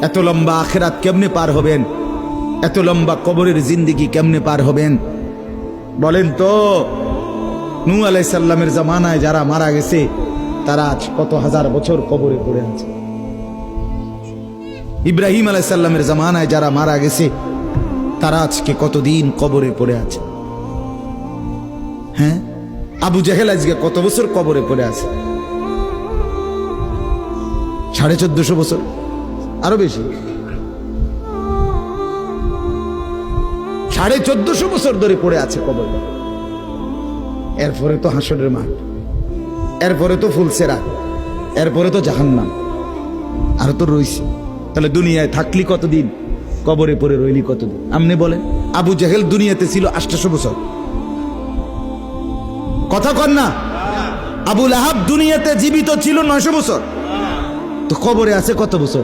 এত লম্বা আখিরাত কেমনে পার হবেন? এত লম্বা কবরের জিন্দেগি কেমনে পার হবেন বলেন তো? নূহ আলাইহিস সালামের জামানায় যারা মারা গেছে তারা আজ কত হাজার বছর কবরে পড়ে আছে। ইব্রাহিম আলাইহিস সালামের জামানায় যারা মারা গেছে তারা আজকে কতদিন কবরে পড়ে আছে। হ্যাঁ, আবু জেহেল আজকে কত বছর কবরে পড়ে আছে? 1450 বছর, আরো বেশি, 1450 বছর ধরে পড়ে আছে কবরে। এরপরে তো হাসরের মাঠ, এরপরে তো ফুলসেরা, এরপরে তো জাহান্নাম, আর তো রইছে। তাহলে দুনিয়ায় থাকলি কতদিন, কবরে পড়ে রইলি কতদিন? আপনি বলেন। আবু জেহেল দুনিয়াতে ছিল 800 বছর, কথা কন না? আবু লাহাব দুনিয়াতে জীবিত ছিল 900 বছর, তো কবরে আছে কত বছর?